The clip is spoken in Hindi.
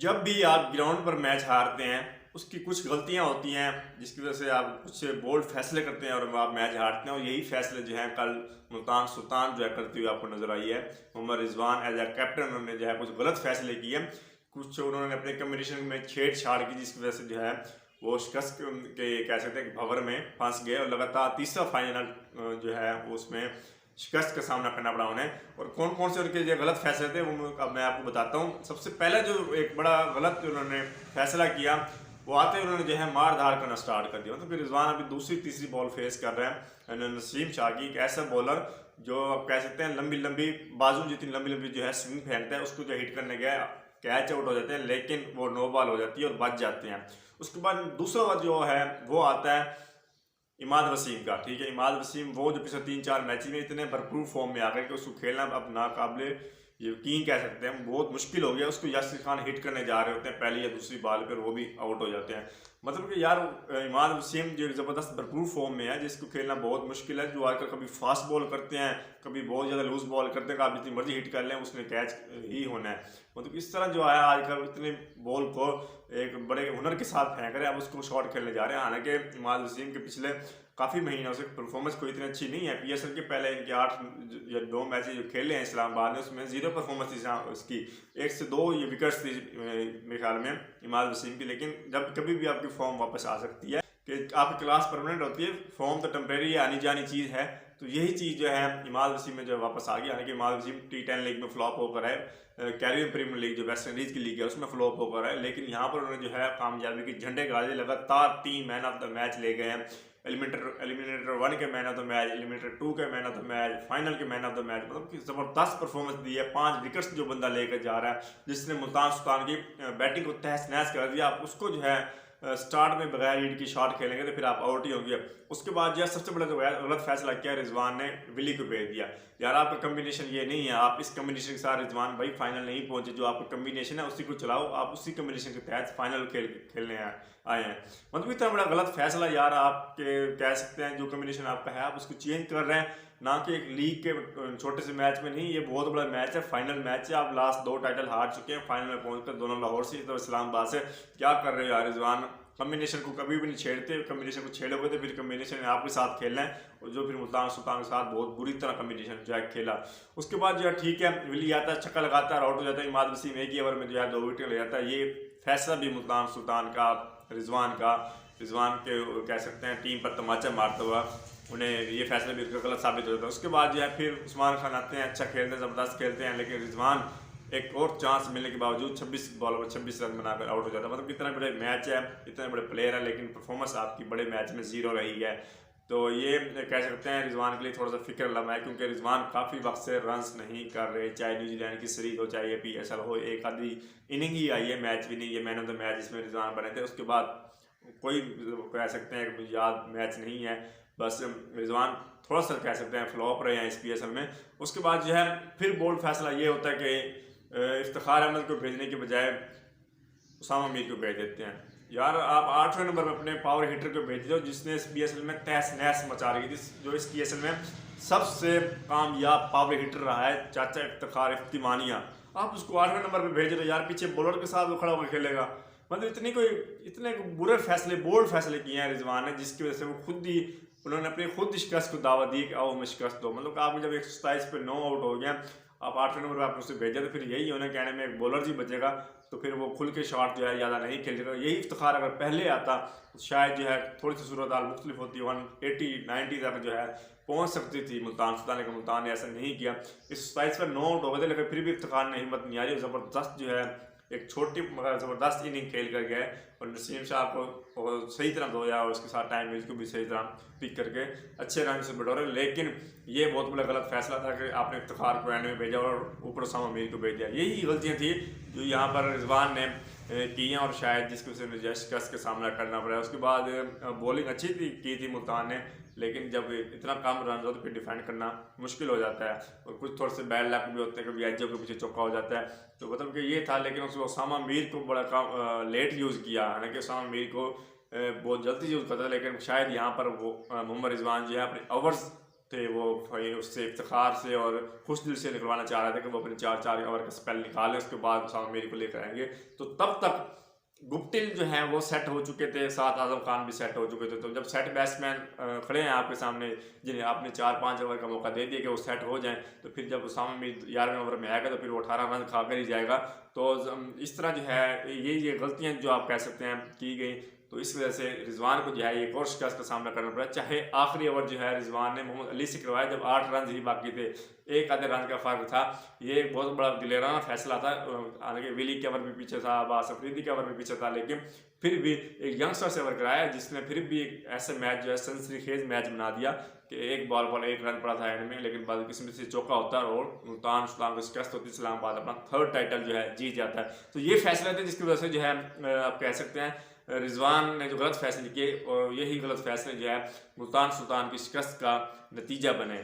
जब भी आप ग्राउंड पर मैच हारते हैं उसकी कुछ गलतियां होती हैं जिसकी वजह से आप कुछ बोल्ड फैसले करते हैं और आप मैच हारते हैं। और यही फैसले जो है कल मुल्तान सुल्तान जो है करते हुए आपको नजर आई है। Mohammad Rizwan as a captain उन्होंने जो है कुछ गलत फैसले किए, कुछ उन्होंने अपने कम्बिनेशन में छेड़छाड़ की जिसकी वजह से जो है वो शिकस्त के कह सकते हैं कि भंवर में फंस गए और लगातार तीसरा फाइनल जो है उसमें शिकस्त का सामना करना पड़ा उन्हें। और कौन कौन से उनके जो गलत फैसले थे वो अब मैं आपको बताता हूँ। सबसे पहले जो एक बड़ा गलत उन्होंने फैसला किया वो आते ही उन्होंने जो है मार धार करना स्टार्ट कर दिया। तो फिर रिजवान अभी दूसरी तीसरी बॉल फेस कर रहे हैं। नसीम शाह की एक ऐसा बॉलर जो आप कह सकते हैं लंबी लंबी बाजू जितनी लंबी लंबी जो है स्विंग फेंकता है उसको जो हिट करने गया कैच आउट हो जाते हैं, लेकिन वो नो बॉल हो जाती है और बच जाते हैं। उसके बाद दूसरा बात जो है वो आता है इमाद वसीम का। ठीक है, इमाद वसीम वो जो पिछले 3-4 मैच में इतने भरपूर फॉर्म में आ गए कि उसको खेलना अब नाकाबिले यकीन कह सकते हैं, बहुत मुश्किल हो गया। उसको यासिर खान हिट करने जा रहे होते हैं पहली या दूसरी बॉल पर, वो भी आउट हो जाते हैं। मतलब कि यार इमाद वसीम जो ज़बरदस्त भरपूर फॉर्म में है जिसको खेलना बहुत मुश्किल है, जो आजकल कभी फास्ट बॉल करते हैं कभी बहुत ज़्यादा लूज बॉल करते हैं, आप जितनी मर्जी हिट कर लें उसने कैच ही होना है। मतलब इस तरह जो है आजकल इतने बॉल को एक बड़े हुनर के साथ फेंक रहे हैं, अब उसको शॉट खेलने जा रहे हैं। हालांकि इमाद वसीम के पिछले काफ़ी महीनों से परफॉर्मेंस कोई इतनी अच्छी नहीं है। पीएसएल के पहले इनके 8 या 2 मैच जो खेले हैं इस्लामाबाद ने उसमें जीरो परफॉर्मेंस थी उसकी, 1 से 2 ये विकेट्स थी मेरे ख्याल में इमाद वसीम की। लेकिन जब कभी भी आपकी फॉर्म वापस आ सकती है कि आपकी क्लास परमानेंट होती है, फॉर्म तो टेम्प्रेरी आनी जानी चीज़ है। तो यही चीज़ जो है इमाद वसीम में जो वापस आ गई। हालांकि इमाद वसीम T10 लीग में फ्लॉप होकर है, कैरियर प्रीमियर लीग जो वेस्ट इंडीज़ की लीग है उसमें फ्लॉप होकर है, लेकिन यहाँ पर उन्होंने जो है कामयाबी के झंडे गाड़े, लगातार 3 मैन ऑफ द मैच ले गए हैं। एलिमिनेटर 1 के man of the match, eliminator 2 के man of the match, final के मैन ऑफ द मैच। मतलब कि ज़बरदस्त परफॉर्मेंस दी है। 5 विकेट्स जो बंदा लेकर जा रहा है जिसने मुल्तान सुल्तान की बैटिंग को तहस नहस कर दिया, आप उसको जो है स्टार्ट में बगैर लीड की शॉट खेलेंगे तो फिर आप आउट ही होंगे। उसके बाद जो सबसे बड़ा जो गलत फैसला किया रिजवान ने, विली को भेज दिया। यार आपका कम्बिनेशन ये नहीं है, आप इस कम्बिनेशन के साथ रिजवान भाई फाइनल नहीं पहुंचे। जो आपका कम्बिनेशन है उसी को चलाओ, आप उसी कम्बिनेशन के तहत फाइनल खेलने आए हैं। मतलब इतना बड़ा गलत फैसला यार, आपके कह सकते हैं जो कम्बिनेशन आपका है आप उसको चेंज कर रहे हैं, ना कि एक लीग के छोटे से मैच में नहीं। ये बहुत बड़ा मैच है, फाइनल मैच है, आप लास्ट 2 टाइटल हार चुके हैं, फाइनल में पहुंचकर दोनों लाहौर से तो इस्लामाबाद से। क्या कर रहे हो यार रिजवान, कम्बिनेशन को कभी भी नहीं छेड़ते, कम्बिनेशन को छेड़ोगे तो फिर कम्बिनेशन आपके साथ खेलना है। और जो फिर मुल्तान सुल्तान के साथ बहुत बुरी तरह कम्बिनेशन जो है खेला। उसके बाद जो है ठीक है विली आता है, छक्का लगाता है, आउट हो जाता है। इमाद वसीम एक ही ओवर में जो है 2 विकेट ले जाता है। ये फैसला भी मुल्तान सुल्तान का, रिजवान के कह सकते हैं टीम पर तमाचा मारता हुआ उन्हें ये फैसला भी गलत साबित हो जाता है। उसके बाद जो है फिर उस्मान खान आते हैं, अच्छा खेलते हैं, ज़बरदस्त खेलते हैं, लेकिन रिजवान एक और चांस मिलने के बावजूद 26 बॉल पर 26 रन बनाकर आउट हो जाता है। मतलब इतना बड़े मैच है, इतने बड़े प्लेयर है, लेकिन परफॉर्मेंस आपकी बड़े मैच में जीरो रही है। तो ये कह सकते हैं रिजवान के लिए थोड़ा सा फिक्र लम्हा है, क्योंकि रिजवान काफ़ी वक्त से रन्स नहीं कर रहे, चाहे न्यूजीलैंड की सीरीज हो चाहे PSL हो। एक आधी इनिंग ही आई है, मैच भी नहीं, ये मैन ऑफ द मैच जिसमें रिजवान बने थे। उसके बाद कोई कह सकते हैं याद मैच नहीं है, बस रिजवान थोड़ा सा कह सकते हैं फ्लॉप रहे हैं इस PSL में। उसके बाद जो है फिर बोल्ड फैसला ये होता है कि इफ्तिखार अहमद को भेजने के बजाय उसामा मीर को भेज देते हैं। यार आप 8वें नंबर पर अपने पावर हिटर को भेज दो जिसने इस PSL में तहस नहस मचा रही थी, जो इस PSL में सबसे कामयाब पावर हिटर रहा है चाचा इफ्तिखार इफ्तिमानिया। आप उसको 8वें नंबर पर भेज रहे हो यार, पीछे बॉलर के साथ वो खड़ा होकर खेलेगा। मतलब इतने बुरे फैसले, बोल्ड फैसले किए हैं रिजवान ने, जिसकी वजह से वो उन्होंने अपनी खुद शिकस्त को दावा दी कि आओ मैं शिकस्त दो। मतलब आप जब 127 पे 9 आउट हो गया, आप 8वें नंबर पर आप उसे भेजा, तो फिर यही होना कहने में एक बॉलर जी बचेगा तो फिर वो खुल के शॉट जो है ज़्यादा नहीं खेलेगा। यही इफ्तिखार अगर पहले आता तो शायद जो है थोड़ी सी सूरत हाल मुख्तलिफ होती, 180-90 तक जो है पहुँच सकती थी मुल्तान सुल्तान, लेकिन मुल्तान ने ऐसा नहीं किया। इस 27 पर 9 आउट हो गए थे, लेकिन फिर भी इफ्तिखार ने हिम्मत नहीं आ रही, ज़बरदस्त जो है एक छोटी मगर ज़बरदस्त इनिंग खेल कर गए और नसीम शाह को सही तरह धोया और उसके साथ टाइम यूज को भी सही तरह पिक करके अच्छे रन से बटोरे। लेकिन ये बहुत बड़ा गलत फैसला था कि आपने इफ्तिखार को एंड में भेजा और ऊपर उसामा मीर को भेज दिया। यही गलतियाँ थी जो यहाँ पर रिजवान ने की हैं और शायद जिसकी उसे शिकस्त का सामना करना पड़ा। उसके बाद बॉलिंग अच्छी की थी मुल्तान ने, लेकिन जब इतना कम रन हो तो फिर डिफेंड करना मुश्किल हो जाता है और कुछ थोड़े से बैड लक भी होते हैं, कभी एजो के पीछे चौका हो जाता है। तो मतलब कि ये था, लेकिन उसको उसामा मीर को बड़ा कम लेट यूज़ किया। हालांकि उसामा मीर को बहुत जल्दी यूज़ करता है, लेकिन शायद यहाँ पर वो मोहम्मद रिजवान जो है अपने ओवर्स थे वो उससे इफ्तिखार से और खुश दिल से निकलवाना चाह रहे थे कि वो अपने 4 ओवर का स्पेल निकालें, उसके बाद उसामा मीर को लेकर आएंगे। तो तब तक गुप्टिल जो हैं वो सेट हो चुके थे, साथ आजम खान भी सेट हो चुके थे। तो जब सेट बैट्समैन खड़े हैं आपके सामने जिन्हें आपने 4-5 ओवर का मौका दे दिया कि वो सेट हो जाएं, तो फिर जब उसामा मीर 11वें ओवर में आएगा तो फिर वो 18 रन खाकर ही जाएगा। तो इस तरह जो है ये गलतियाँ जो आप कह सकते हैं की गई, तो इस वजह से रिजवान को जो है एक और शिकस्त का सामना करना पड़ा। चाहे आखिरी ओवर जो है रिजवान ने मोहम्मद अली से करवाया जब 8 रन ही बाकी थे, एक आधे रन का फर्क था। ये एक बहुत बड़ा दिलेराना फैसला था। हालांकि विली के ओवर भी पीछे था, अब्बास अफरीदी के ओवर भी पीछे था, लेकिन फिर भी एक यंगस्टर से ओवर कराया जिसने फिर भी एक ऐसे मैच जो है सनसनीखेज मैच बना दिया कि एक बॉल पर 1 रन पड़ा था एंड में, लेकिन बदकिस्मती से चौका होता है और मुल्तान सुल्तान को शिकस्त होती है, इस्लामाबाद अपना 3rd टाइटल जो है जीत जाता है। तो ये फैसले थे जिसकी वजह से जो है आप कह सकते हैं रिजवान ने जो गलत फैसले किए और यही गलत फैसले जो है मुल्तान सुल्तान की शिकस्त का नतीजा बने।